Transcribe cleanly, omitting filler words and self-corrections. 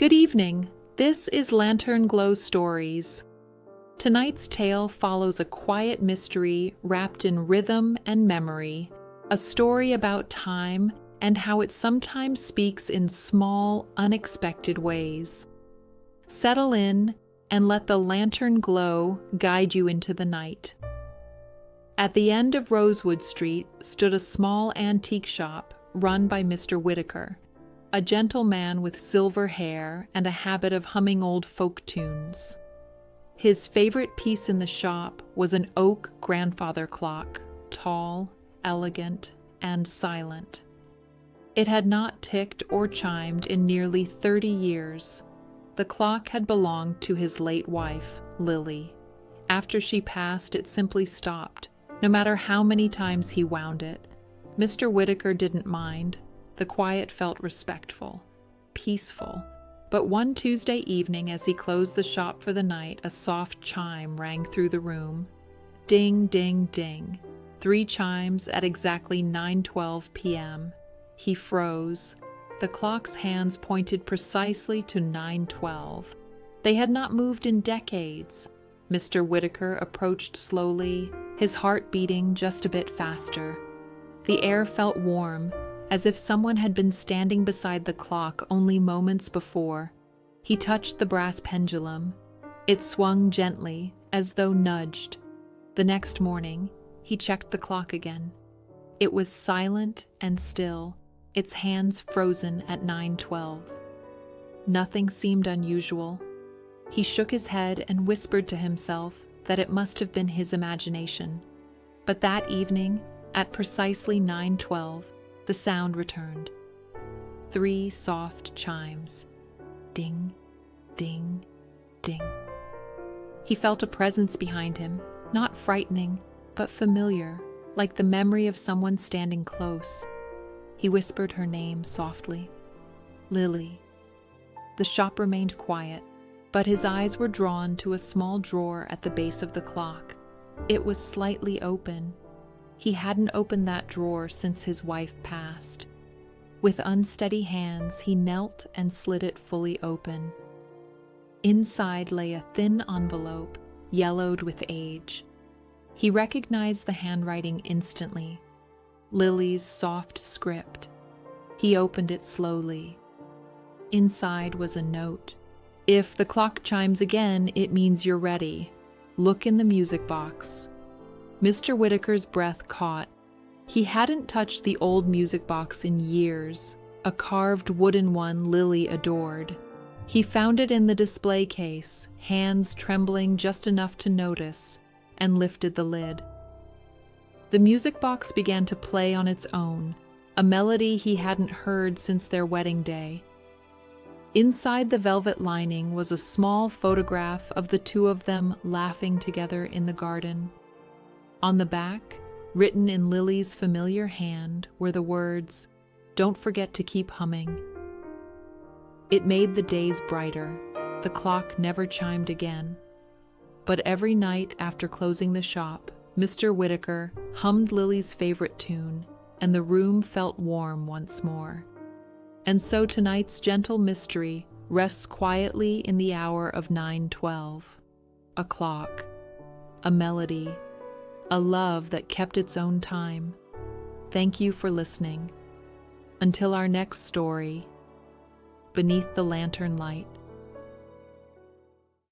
Good evening. This is Lantern Glow Stories. Tonight's tale follows a quiet mystery wrapped in rhythm and memory, a story about time and how it sometimes speaks in small, unexpected ways. Settle in and let the lantern glow guide you into the night. At the end of Rosewood Street stood a small antique shop run by Mr. Whitaker, a gentleman with silver hair and a habit of humming old folk tunes. His favorite piece in the shop was an oak grandfather clock, tall, elegant, and silent. It had not ticked or chimed in nearly 30 years. The clock had belonged to his late wife, Lily. After she passed, it simply stopped, no matter how many times he wound it. Mr. Whitaker didn't mind. The quiet felt respectful, peaceful. But one Tuesday evening, as he closed the shop for the night, a soft chime rang through the room. Ding, ding, ding. 3 chimes at exactly 9:12 p.m. He froze. The clock's hands pointed precisely to 9:12. They had not moved in decades. Mr. Whitaker approached slowly, his heart beating just a bit faster. The air felt warm, as if someone had been standing beside the clock only moments before. He touched the brass pendulum. It swung gently, as though nudged. The next morning, he checked the clock again. It was silent and still, its hands frozen at 9:12. Nothing seemed unusual. He shook his head and whispered to himself that it must have been his imagination. But that evening, at precisely 9:12, the sound returned. 3 soft chimes. Ding, ding, ding. He felt a presence behind him, not frightening, but familiar, like the memory of someone standing close. He whispered her name softly. Lily. The shop remained quiet, but his eyes were drawn to a small drawer at the base of the clock. It was slightly open. He hadn't opened that drawer since his wife passed. With unsteady hands, he knelt and slid it fully open. Inside lay a thin envelope, yellowed with age. He recognized the handwriting instantly. Lily's soft script. He opened it slowly. Inside was a note. If the clock chimes again, it means you're ready. Look in the music box. Mr. Whitaker's breath caught. He hadn't touched the old music box in years, a carved wooden one Lily adored. He found it in the display case, hands trembling just enough to notice, and lifted the lid. The music box began to play on its own, a melody he hadn't heard since their wedding day. Inside the velvet lining was a small photograph of the two of them laughing together in the garden. On the back, written in Lily's familiar hand, were the words, "Don't forget to keep humming." It made the days brighter. The clock never chimed again. But every night after closing the shop, Mr. Whitaker hummed Lily's favorite tune, and the room felt warm once more. And so tonight's gentle mystery rests quietly in the hour of 9:12. A clock, a melody, a love that kept its own time. Thank you for listening. Until our next story, Beneath the Lantern Light.